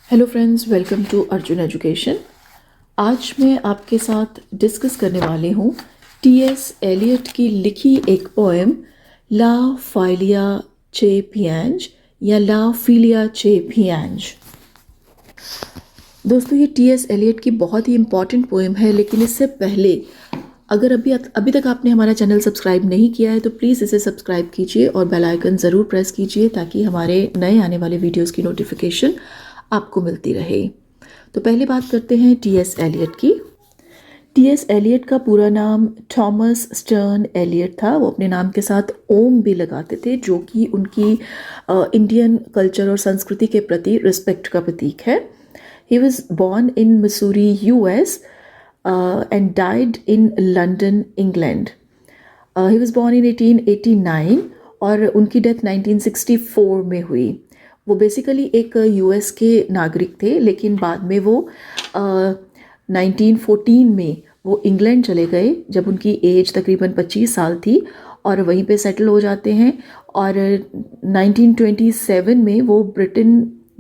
Hello friends, welcome to Arjun education. आज मैं आपके साथ डिस्कस करने वाली हूँ टी.एस. एलियट की लिखी एक पोएम ला फाइलिया चे पियांज या ला फिलिया चे पियांज। दोस्तों, ये टी.एस. एलियट की बहुत ही इम्पॉर्टेंट पोएम है, लेकिन इससे पहले अगर अभी तक आपने हमारा चैनल सब्सक्राइब नहीं किया है तो प्लीज़ इसे सब्सक्राइब कीजिए और बेल आइकन ज़रूर प्रेस कीजिए ताकि हमारे नए आने वाले वीडियोस की नोटिफिकेशन आपको मिलती रहे। तो पहले बात करते हैं टी.एस. एलियट की। टी.एस. एलियट का पूरा नाम थॉमस स्टर्न एलियट था। वो अपने नाम के साथ ओम भी लगाते थे, जो कि उनकी इंडियन कल्चर और संस्कृति के प्रति रिस्पेक्ट का प्रतीक है। He was born in Missouri US and died in London, England. He was born in 1889 और उनकी डेथ 1964 में हुई। वो बेसिकली एक US के नागरिक थे, लेकिन बाद में वो 1914 में वो इंग्लैंड चले गए जब उनकी एज तकरीबन 25 साल थी और वहीं पे सेटल हो जाते हैं। और 1927 में वो ब्रिटेन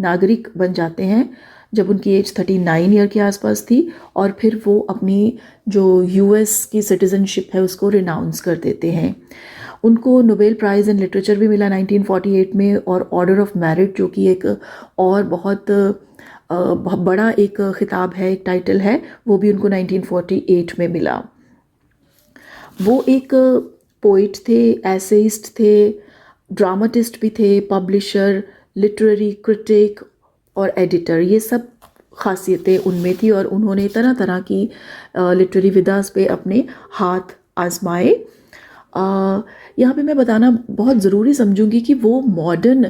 नागरिक बन जाते हैं जब उनकी एज 39 ईयर के आसपास थी। और फिर वो अपनी जो US की सिटीज़नशिप है उसको रिनाउंस कर देते हैं। उनको नोबेल प्राइज़ इन लिटरेचर भी मिला 1948 में, और ऑर्डर ऑफ मेरिट, जो कि एक और बहुत बड़ा एक खिताब है, एक टाइटल है, वो भी उनको 1948 में मिला। वो एक पोइट थे, एसेइस्ट थे, ड्रामाटिस्ट भी थे, पब्लिशर, लिटरेरी क्रिटिक और एडिटर। ये सब खासियतें उनमें थी और उन्होंने तरह तरह की लिटरेरी विदास पे अपने हाथ आजमाए। यहाँ पे मैं बताना बहुत ज़रूरी समझूंगी कि वो मॉडर्न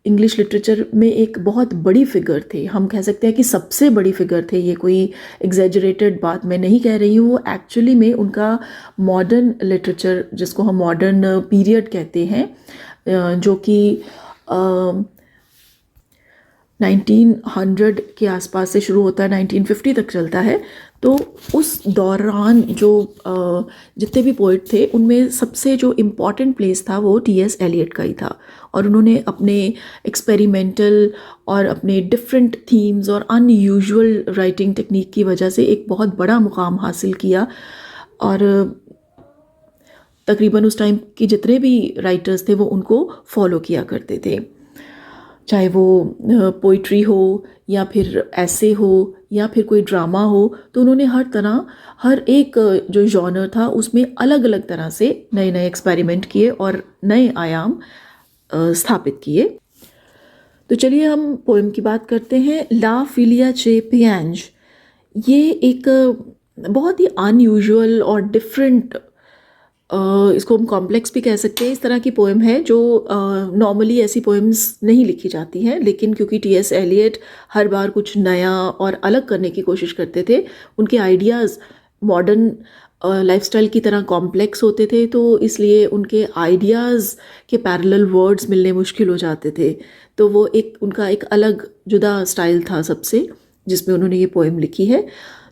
इंग्लिश लिटरेचर में एक बहुत बड़ी फिगर थे। हम कह सकते हैं कि सबसे बड़ी फिगर थे। ये कोई एग्जैजरेटेड बात मैं नहीं कह रही हूँ। वो एक्चुअली में उनका मॉडर्न लिटरेचर, जिसको हम मॉडर्न पीरियड कहते हैं, जो कि 1900 के आसपास से शुरू होता है, 1950 तक चलता है। तो उस दौरान जो जितने भी पोइट थे उनमें सबसे जो इम्पॉर्टेंट प्लेस था वो टी.एस. एलियट का ही था। और उन्होंने अपने एक्सपेरिमेंटल और अपने डिफरेंट थीम्स और अनयूजुअल राइटिंग टेक्निक की वजह से एक बहुत बड़ा मुकाम हासिल किया। और तकरीबन उस टाइम के जितने भी राइटर्स थे वो उनको फॉलो किया करते थे, चाहे वो पोइट्री हो या फिर ऐसे हो या फिर कोई ड्रामा हो। तो उन्होंने हर एक जो जॉनर था उसमें अलग अलग तरह से नए नए एक्सपेरिमेंट किए और नए आयाम स्थापित किए। तो चलिए हम पोएम की बात करते हैं। ला फिलिया चे पियांज, ये एक बहुत ही अनयूजुअल और डिफरेंट, इसको हम कॉम्प्लेक्स भी कह सकते हैं, इस तरह की पोएम है जो नॉर्मली ऐसी पोएम्स नहीं लिखी जाती हैं। लेकिन क्योंकि टी.एस. एलियट हर बार कुछ नया और अलग करने की कोशिश करते थे, उनके आइडियाज़ मॉडर्न लाइफस्टाइल की तरह कॉम्प्लेक्स होते थे, तो इसलिए उनके आइडियाज़ के पैरेलल वर्ड्स मिलने मुश्किल हो जाते थे। तो वो उनका एक अलग जुदा स्टाइल था सबसे, जिसमें उन्होंने ये पोएम लिखी है।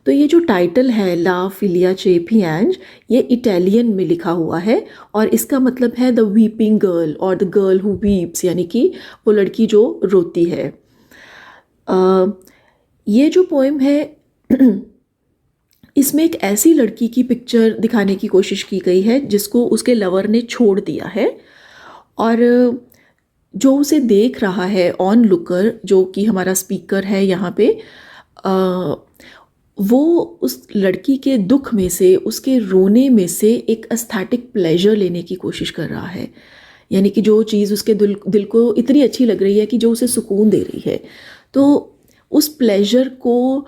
तो ये जो टाइटल है ला फिलिया चे पियांज, ये इटालियन में लिखा हुआ है और इसका मतलब है द वीपिंग गर्ल और द गर्ल हु वीप्स, यानी कि वो लड़की जो रोती है। ये जो पोएम है इसमें एक ऐसी लड़की की पिक्चर दिखाने की कोशिश की गई है जिसको उसके लवर ने छोड़ दिया है, और जो उसे देख रहा है ऑन लुकर, जो कि हमारा स्पीकर है यहाँ पे, वो उस लड़की के दुख में से, उसके रोने में से एक एस्थेटिक प्लेजर लेने की कोशिश कर रहा है। यानी कि जो चीज़ उसके दिल को इतनी अच्छी लग रही है कि जो उसे सुकून दे रही है, तो उस प्लेजर को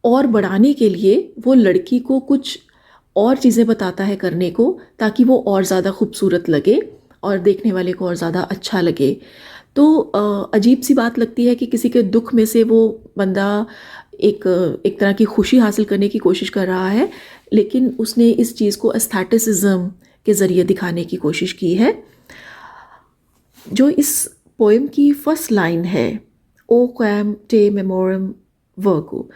और बढ़ाने के लिए वो लड़की को कुछ और चीज़ें बताता है करने को, ताकि वो और ज़्यादा खूबसूरत लगे और देखने वाले को और ज़्यादा अच्छा लगे। तो अजीब सी बात लगती है कि किसी के दुख में से वो बंदा एक तरह की खुशी हासिल करने की कोशिश कर रहा है, लेकिन उसने इस चीज़ को एस्थेटिसिज्म के ज़रिए दिखाने की कोशिश की है। जो इस पोएम की फर्स्ट लाइन है, ओ क्वैम टे मेमोरम वर्गो।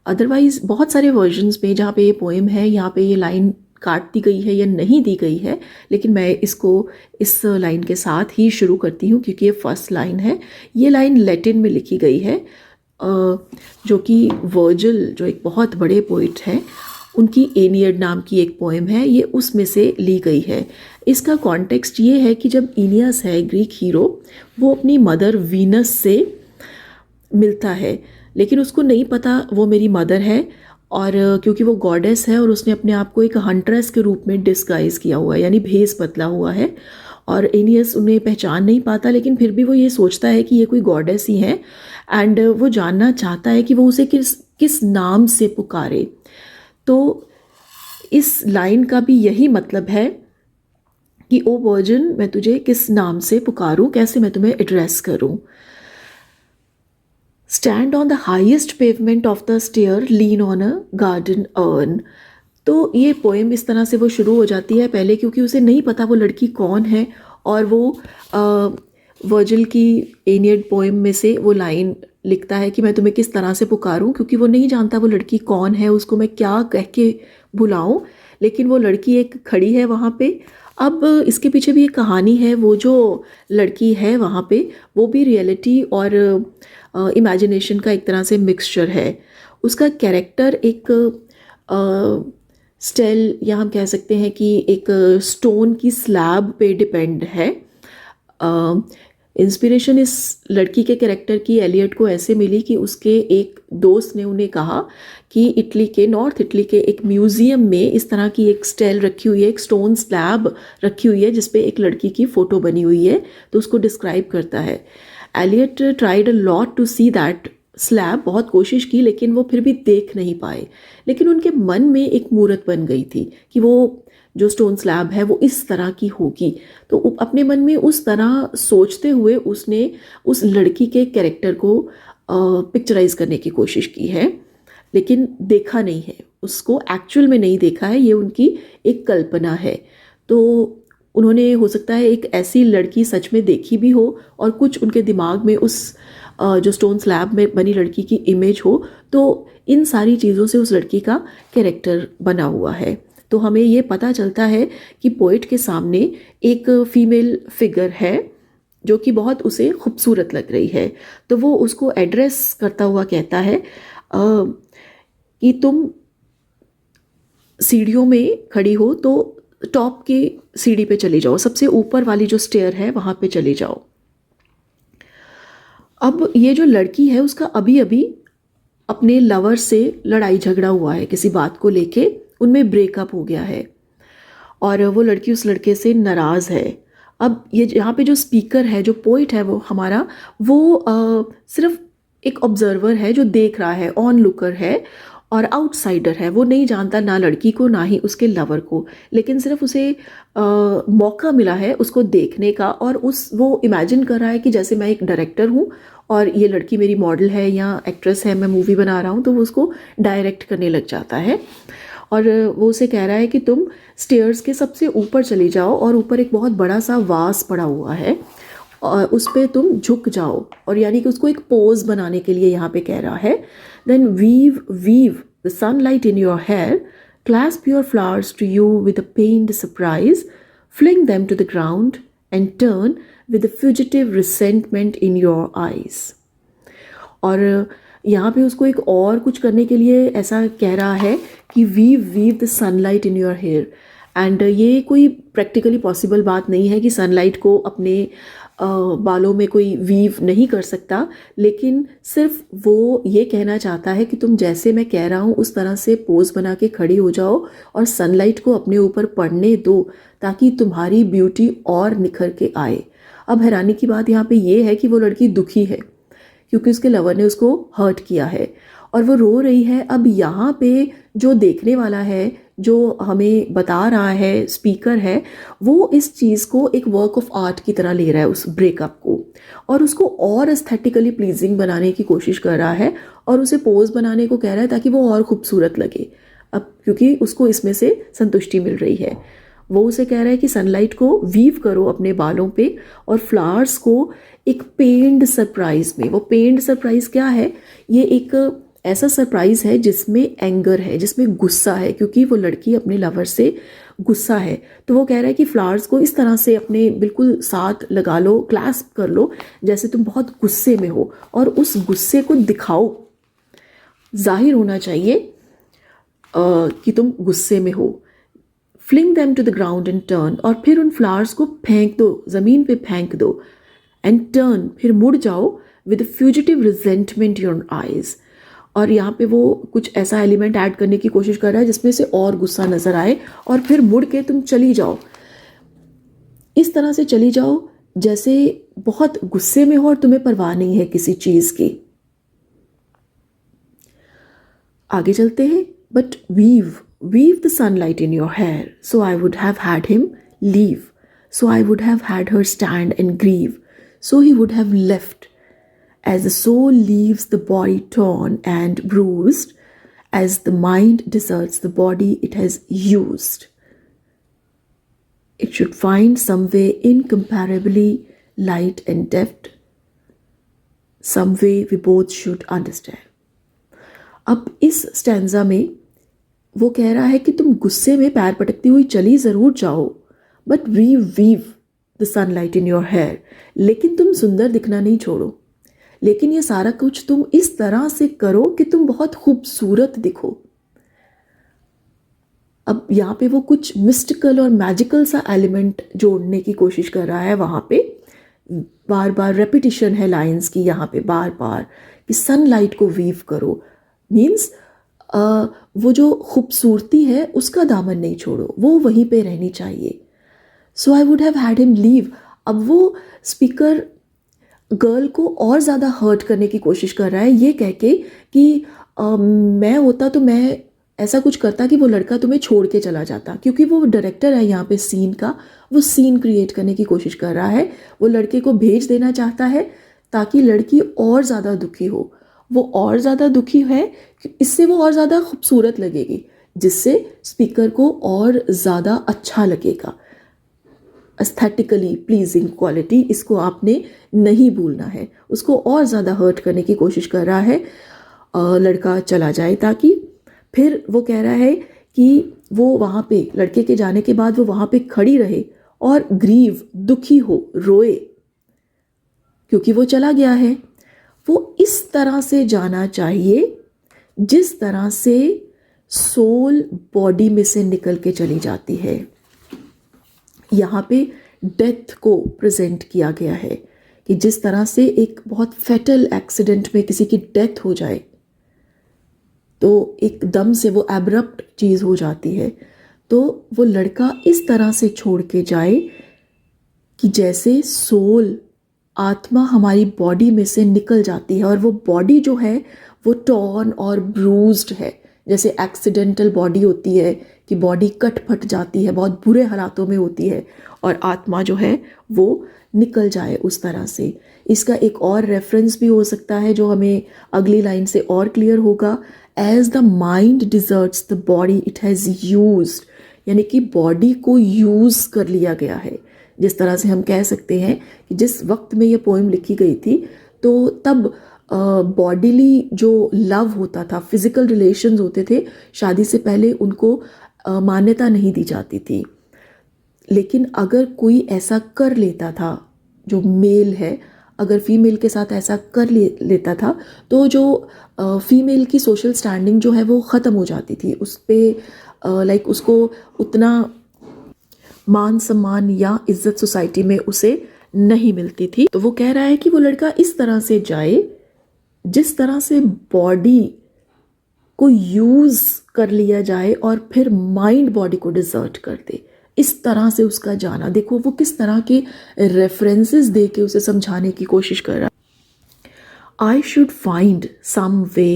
अदरवाइज़ बहुत सारे वर्जन्स में जहाँ पे ये पोएम है, यहाँ पे ये लाइन काट दी गई है या नहीं दी गई है, लेकिन मैं इसको इस लाइन के साथ ही शुरू करती हूँ क्योंकि ये फर्स्ट लाइन है। ये लाइन लैटिन में लिखी गई है जो कि वर्जिल, जो एक बहुत बड़े पोइट हैं, उनकी एनियड नाम की एक पोएम है, ये उसमें से ली गई है। इसका कॉन्टेक्स्ट ये है कि जब इनियस है ग्रीक हीरो, वो अपनी मदर वीनस से मिलता है, लेकिन उसको नहीं पता वो मेरी मदर है, और क्योंकि वो गॉडेस है और उसने अपने आप को एक हंट्रेस के रूप में डिस्गाइज किया हुआ है, यानी भेस बदला हुआ है, और एनियस उन्हें पहचान नहीं पाता, लेकिन फिर भी वो ये सोचता है कि ये कोई गॉडेस ही है, एंड वो जानना चाहता है कि वो उसे किस किस नाम से पुकारे। तो इस लाइन का भी यही मतलब है कि ओ वर्जिन, मैं तुझे किस नाम से पुकारूं, कैसे मैं तुम्हें एड्रेस करूं। Stand on the highest pavement of the stair, lean on a garden urn. तो ये पोएम इस तरह से वो शुरू हो जाती है, पहले क्योंकि उसे नहीं पता वो लड़की कौन है, और वो वर्जिल की एनियड पोएम में से वो लाइन लिखता है कि मैं तुम्हें किस तरह से पुकारूं, क्योंकि वो नहीं जानता वो लड़की कौन है, उसको मैं क्या कह के बुलाऊं, लेकिन वो लड़की एक खड़ी है वहाँ पे। अब इसके पीछे भी एक कहानी है, वो जो लड़की है वहाँ पे, वो भी रियलिटी और इमेजिनेशन का एक तरह से मिक्सचर है। उसका कैरेक्टर एक स्टेल, या हम कह सकते हैं कि एक स्टोन की स्लैब पे डिपेंड है। इंस्पिरेशन इस लड़की के कैरेक्टर की एलियट को ऐसे मिली कि उसके एक दोस्त ने उन्हें कहा कि इटली के, नॉर्थ इटली के एक म्यूज़ियम में इस तरह की एक स्टेल रखी हुई है, एक स्टोन स्लैब रखी हुई है जिसपे एक लड़की की फ़ोटो बनी हुई है, तो उसको डिस्क्राइब करता है। Eliot tried a lot to see that slab, बहुत कोशिश की, लेकिन वो फिर भी देख नहीं पाए, लेकिन उनके मन में एक मूर्त बन गई थी कि वो जो स्टोन स्लैब है वो इस तरह की होगी। तो अपने मन में उस तरह सोचते हुए उसने उस लड़की के कैरेक्टर को पिक्चराइज करने की कोशिश की है, लेकिन देखा नहीं है, उसको एक्चुअल में नहीं देखा है, ये उनकी एक कल्पना है। तो उन्होंने, हो सकता है एक ऐसी लड़की सच में देखी भी हो, और कुछ उनके दिमाग में उस जो स्टोन स्लैब में बनी लड़की की इमेज हो, तो इन सारी चीज़ों से उस लड़की का कैरेक्टर बना हुआ है। तो हमें ये पता चलता है कि पोइट के सामने एक फीमेल फिगर है जो कि बहुत उसे खूबसूरत लग रही है। तो वो उसको एड्रेस करता हुआ कहता है कि तुम सीढ़ियों में खड़ी हो तो टॉप की सीढ़ी पे चली जाओ, सबसे ऊपर वाली जो स्टेयर है वहाँ पे चली जाओ। अब ये जो लड़की है उसका अभी अभी अपने लवर से लड़ाई झगड़ा हुआ है किसी बात को लेके, उनमें ब्रेकअप हो गया है, और वो लड़की उस लड़के से नाराज़ है। अब ये यहाँ पे जो स्पीकर है, जो पोइट है वो हमारा, वो सिर्फ एक ऑब्जर्वर है जो देख रहा है, ऑन लुकर है और आउटसाइडर है। वो नहीं जानता ना लड़की को ना ही उसके लवर को, लेकिन सिर्फ उसे मौका मिला है उसको देखने का, और वो इमेजिन कर रहा है कि जैसे मैं एक डायरेक्टर हूँ और ये लड़की मेरी मॉडल है या एक्ट्रेस है, मैं मूवी बना रहा हूँ, तो वो उसको डायरेक्ट करने लग जाता है। और वो उसे कह रहा है कि तुम स्टेयर्स के सबसे ऊपर चली जाओ, और ऊपर एक बहुत बड़ा सा वास पड़ा हुआ है, और उस पर तुम झुक जाओ, और यानी कि उसको एक पोज बनाने के लिए यहाँ पे कह रहा है। Then weave the sunlight in your hair, clasp your flowers to you with a pained surprise, fling them to the ground and turn with a fugitive resentment in your eyes. और यहाँ पे उसको एक और कुछ करने के लिए ऐसा कह रहा है कि weave the sunlight in your hair. And ये कोई प्रैक्टिकली पॉसिबल बात नहीं है कि सनलाइट को अपने बालों में कोई वीव नहीं कर सकता, लेकिन सिर्फ वो ये कहना चाहता है कि तुम जैसे मैं कह रहा हूँ उस तरह से पोज बना के खड़ी हो जाओ और सनलाइट को अपने ऊपर पड़ने दो, ताकि तुम्हारी ब्यूटी और निखर के आए। अब हैरानी की बात यहाँ पे ये है कि वो लड़की दुखी है क्योंकि उसके लवर ने उसको हर्ट किया है, और वो रो रही है। अब यहाँ पे जो देखने वाला है, जो हमें बता रहा है, स्पीकर है, वो इस चीज़ को एक वर्क ऑफ आर्ट की तरह ले रहा है, उस ब्रेकअप को, और उसको और एस्थेटिकली प्लीजिंग बनाने की कोशिश कर रहा है, और उसे पोज बनाने को कह रहा है ताकि वो और खूबसूरत लगे। अब क्योंकि उसको इसमें से संतुष्टि मिल रही है, वो उसे कह रहा है कि सनलाइट को वीव करो अपने बालों पे, और फ्लावर्स को एक पेंड सरप्राइज में। वो पेंड सरप्राइज क्या है? ये एक ऐसा सरप्राइज है जिसमें एंगर है, जिसमें गुस्सा है, क्योंकि वो लड़की अपने लवर से गुस्सा है, तो वो कह रहा है कि फ्लावर्स को इस तरह से अपने बिल्कुल साथ लगा लो, क्लैस्प कर लो जैसे तुम बहुत गुस्से में हो, और उस गुस्से को दिखाओ, जाहिर होना चाहिए कि तुम गुस्से में हो। Fling them to the ground and turn, और फिर उन फ्लावर्स को फेंक दो, ज़मीन पे फेंक दो। एंड टर्न, फिर मुड़ जाओ with fugitive resentment your eyes. और यहाँ पे वो कुछ ऐसा एलिमेंट ऐड करने की कोशिश कर रहा है जिसमें से और गुस्सा नजर आए, और फिर मुड़ के तुम चली जाओ, इस तरह से चली जाओ जैसे बहुत गुस्से में हो और तुम्हें परवाह नहीं है किसी चीज की। आगे चलते हैं। But weave the sunlight in your hair, so I would have had him leave, so I would have had her stand and grieve, so he would have left, as the soul leaves the body torn and bruised, as the mind deserts the body it has used. It should find some way incomparably light and deft, some way we both should understand. अब इस stanza में वो कह रहा है कि तुम गुस्से में पैर पटकती हुई चली ज़रूर जाओ, but weave the sunlight in your hair, लेकिन तुम सुंदर दिखना नहीं छोड़ो, लेकिन ये सारा कुछ तुम इस तरह से करो कि तुम बहुत खूबसूरत दिखो। अब यहाँ पे वो कुछ मिस्टिकल और मैजिकल सा एलिमेंट जोड़ने की कोशिश कर रहा है। वहाँ पे बार बार रेपिटिशन है लाइंस की, यहाँ पे बार बार कि सनलाइट को वीव करो, मीन्स वो जो खूबसूरती है उसका दामन नहीं छोड़ो, वो वहीं पे रहनी चाहिए। So I would have had him leave. अब वो स्पीकर गर्ल को और ज़्यादा हर्ट करने की कोशिश कर रहा है, ये कह के कि मैं होता तो मैं ऐसा कुछ करता कि वो लड़का तुम्हें छोड़ के चला जाता, क्योंकि वो डायरेक्टर है यहाँ पे सीन का, वो सीन क्रिएट करने की कोशिश कर रहा है। वो लड़के को भेज देना चाहता है ताकि लड़की और ज़्यादा दुखी हो, वो और ज़्यादा दुखी है, इससे वो और ज़्यादा खूबसूरत लगेगी, जिससे स्पीकर को और ज़्यादा अच्छा लगेगा। एस्थेटिकली प्लीजिंग क्वालिटी, इसको आपने नहीं भूलना है। उसको और ज़्यादा हर्ट करने की कोशिश कर रहा है, लड़का चला जाए ताकि। फिर वो कह रहा है कि वो वहाँ पे लड़के के जाने के बाद वो वहाँ पे खड़ी रहे और ग्रीव, दुखी हो, रोए, क्योंकि वो चला गया है। वो इस तरह से जाना चाहिए जिस तरह से सोल बॉडी में से निकल के चली जाती है। यहाँ पे डेथ को प्रेजेंट किया गया है कि जिस तरह से एक बहुत फैटल एक्सीडेंट में किसी की डेथ हो जाए तो एकदम से वो एब्रप्ट चीज़ हो जाती है, तो वो लड़का इस तरह से छोड़ के जाए कि जैसे सोल, आत्मा हमारी बॉडी में से निकल जाती है, और वो बॉडी जो है वो टॉर्न और ब्रूज्ड है, जैसे एक्सीडेंटल बॉडी होती है कि बॉडी कट फट जाती है, बहुत बुरे हालातों में होती है, और आत्मा जो है वो निकल जाए उस तरह से। इसका एक और रेफरेंस भी हो सकता है जो हमें अगली लाइन से और क्लियर होगा, as the mind deserts the body it has used, यानी कि बॉडी को यूज़ कर लिया गया है। जिस तरह से हम कह सकते हैं कि जिस वक्त में ये पोएम लिखी गई थी तो तब बॉडीली जो लव होता था, फिजिकल रिलेशंस होते थे, शादी से पहले उनको मान्यता नहीं दी जाती थी। लेकिन अगर कोई ऐसा कर लेता था, जो मेल है अगर फीमेल के साथ ऐसा कर लेता था, तो जो फीमेल की सोशल स्टैंडिंग जो है वो ख़त्म हो जाती थी, उस पर लाइक उसको उतना मान सम्मान या इज्जत सोसाइटी में उसे नहीं मिलती थी। तो वो कह रहा है कि वो लड़का इस तरह से जाए जिस तरह से बॉडी को यूज़ कर लिया जाए और फिर माइंड बॉडी को डिजर्ट कर दे, इस तरह से उसका जाना। देखो वो किस तरह के रेफरेंसेस दे के उसे समझाने की कोशिश कर रहा है। I should find some way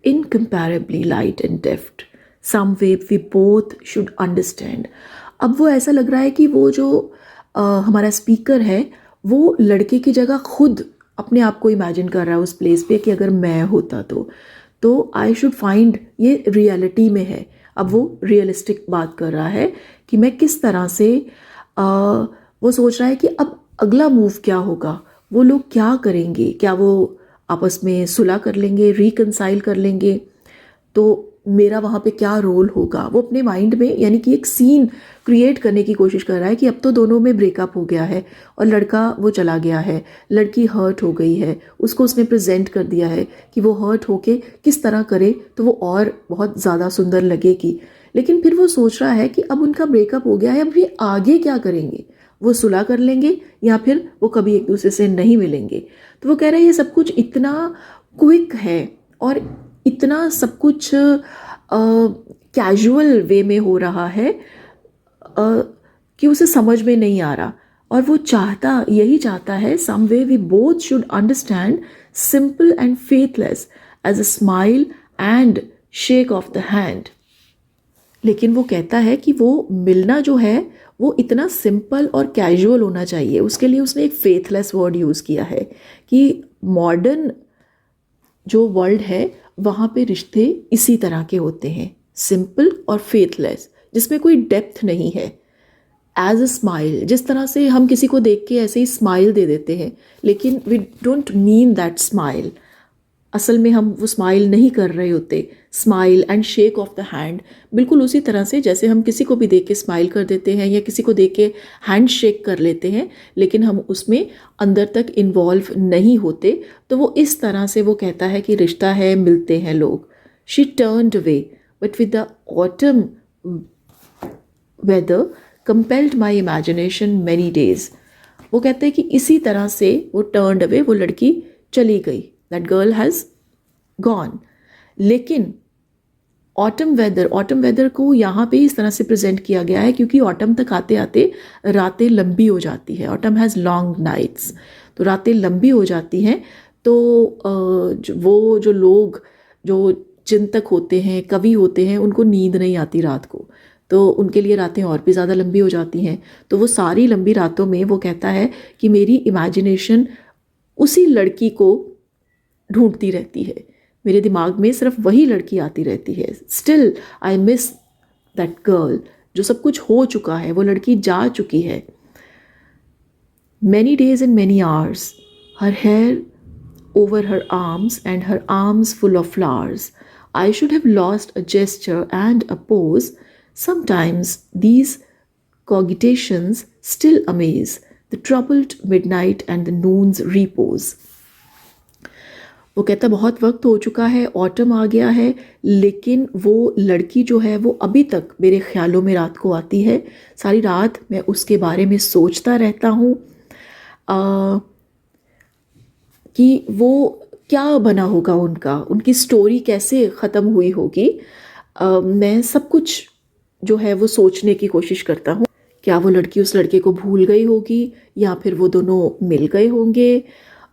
incomparably light and deft, some way we both should understand. अब वो ऐसा लग रहा है कि वो जो हमारा स्पीकर है वो लड़के की जगह खुद अपने आप को इमेजिन कर रहा है उस प्लेस पे कि अगर मैं होता तो आई शुड फाइंड, ये रियलिटी में है। अब वो रियलिस्टिक बात कर रहा है कि मैं किस तरह से वो सोच रहा है कि अब अगला मूव क्या होगा, वो लोग क्या करेंगे, क्या वो आपस में सुलह कर लेंगे, रिकंसाइल कर लेंगे। तो मेरा वहाँ पे क्या रोल होगा। वो अपने माइंड में यानी कि एक सीन क्रिएट करने की कोशिश कर रहा है कि अब तो दोनों में ब्रेकअप हो गया है और लड़का वो चला गया है, लड़की हर्ट हो गई है, उसको उसने प्रेजेंट कर दिया है कि वो हर्ट होके किस तरह करे तो वो और बहुत ज़्यादा सुंदर लगेगी। लेकिन फिर वो सोच रहा है कि अब उनका ब्रेकअप हो गया है, अब ये आगे क्या करेंगे, वो सुलह कर लेंगे या फिर वो कभी एक दूसरे से नहीं मिलेंगे। तो वो कह रहे हैं ये सब कुछ इतना क्विक है और इतना सब कुछ कैजुअल वे में हो रहा है कि उसे समझ में नहीं आ रहा। और वो यही चाहता है, some way we both should understand simple and faithless as a smile and shake of the hand. लेकिन वो कहता है कि वो मिलना जो है वो इतना सिंपल और कैजुअल होना चाहिए। उसके लिए उसने एक फेथलेस वर्ड यूज़ किया है कि मॉडर्न जो वर्ल्ड है वहाँ पे रिश्ते इसी तरह के होते हैं, सिंपल और फेथलेस, जिसमें कोई डेप्थ नहीं है। एज अ स्माइल, जिस तरह से हम किसी को देख के ऐसे ही स्माइल दे देते हैं, लेकिन we don't mean that smile. असल में हम वो स्माइल नहीं कर रहे होते। Smile and shake of the hand, बिल्कुल उसी तरह से जैसे हम किसी को भी देख के स्माइल कर देते हैं या किसी को देख के हैंड शेक कर लेते हैं, लेकिन हम उसमें अंदर तक इन्वॉल्व नहीं होते। तो वो इस तरह से वो कहता है कि रिश्ता है, मिलते हैं लोग। She turned away but with the autumn weather compelled my imagination many days. वो कहते हैं कि इसी तरह से वो टर्न्ड अवे, वो लड़की चली गई, दैट गर्ल हैज़ गॉन। लेकिन ऑटम वेदर को यहाँ पे इस तरह से प्रेजेंट किया गया है क्योंकि ऑटम तक आते आते रातें लंबी हो जाती है। ऑटम हैज़ लॉन्ग नाइट्स, तो रातें लंबी हो जाती हैं। तो वो जो लोग जो चिंतक होते हैं, कवि होते हैं, उनको नींद नहीं आती रात को, तो उनके लिए रातें और भी ज़्यादा लंबी हो जाती हैं। तो वो सारी लंबी रातों में वो कहता है कि मेरी इमेजिनेशन उसी लड़की को ढूंढती रहती है, मेरे दिमाग में सिर्फ वही लड़की आती रहती है। Still I miss that girl, जो सब कुछ हो चुका है, वो लड़की जा चुकी है। Many days and many hours, her hair over her arms and her arms full of flowers. I should have lost a gesture and a pose. Sometimes these cogitations still amaze the troubled midnight and the noon's repose. वो कहता बहुत वक्त हो चुका है, autumn आ गया है, लेकिन वो लड़की जो है वो अभी तक मेरे ख्यालों में रात को आती है। सारी रात मैं उसके बारे में सोचता रहता हूँ कि वो क्या बना होगा, उनकी स्टोरी कैसे ख़त्म हुई होगी। मैं सब कुछ जो है वो सोचने की कोशिश करता हूँ। क्या वो लड़की उस लड़के को भूल गई होगी या फिर वो दोनों मिल गए होंगे,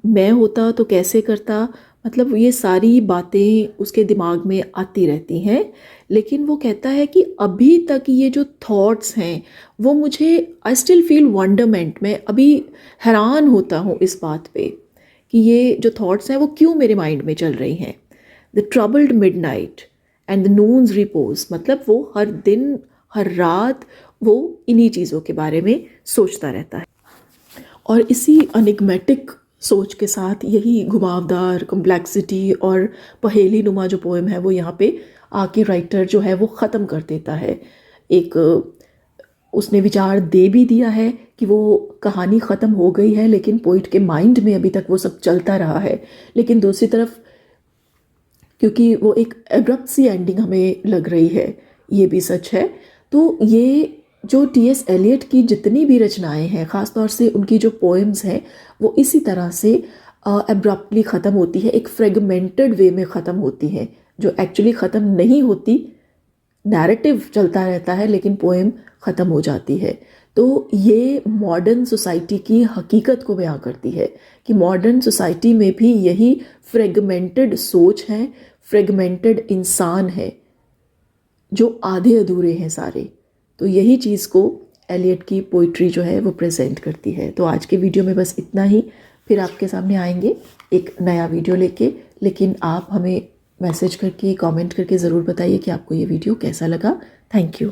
मैं होता तो कैसे करता। मतलब ये सारी बातें उसके दिमाग में आती रहती हैं। लेकिन वो कहता है कि अभी तक ये जो थॉट्स हैं वो मुझे, आई स्टिल फील वंडरमेंट, मैं अभी हैरान होता हूँ इस बात पे कि ये जो थॉट्स हैं वो क्यों मेरे माइंड में चल रही हैं। The troubled midnight and the Nunes repose, मतलब वो हर दिन हर रात वो इन्हीं चीज़ों के बारे में सोचता रहता है। और इसी अनिग्मेटिक सोच के साथ यही घुमावदार कॉम्प्लेक्सिटी और पहेली नुमा जो पोएम है वो यहाँ पे आके राइटर जो है वो ख़त्म कर देता है। एक उसने विचार दे भी दिया है कि वो कहानी ख़त्म हो गई है, लेकिन पोइट के माइंड में अभी तक वो सब चलता रहा है। लेकिन दूसरी तरफ क्योंकि वो एक एब्रप्ट सी एंडिंग हमें लग रही है, ये भी सच है। तो ये जो टी.एस. एलियट की जितनी भी रचनाएं हैं, ख़ास तौर से उनकी जो पोएम्स हैं, वो इसी तरह से एब्रप्टली ख़त्म होती है, एक फ्रेगमेंटेड वे में ख़त्म होती है, जो एक्चुअली ख़त्म नहीं होती। नैरेटिव चलता रहता है लेकिन पोएम ख़त्म हो जाती है। तो ये मॉडर्न सोसाइटी की हकीकत को बयां करती है कि मॉडर्न सोसाइटी में भी यही फ्रेगमेंटेड सोच है, फ्रेगमेंटेड इंसान है, जो आधे अधूरे हैं सारे। तो यही चीज़ को एलियट की पोइट्री जो है वो प्रेजेंट करती है। तो आज के वीडियो में बस इतना ही, फिर आपके सामने आएंगे एक नया वीडियो लेके। लेकिन आप हमें मैसेज करके, कमेंट करके ज़रूर बताइए कि आपको ये वीडियो कैसा लगा। Thank you.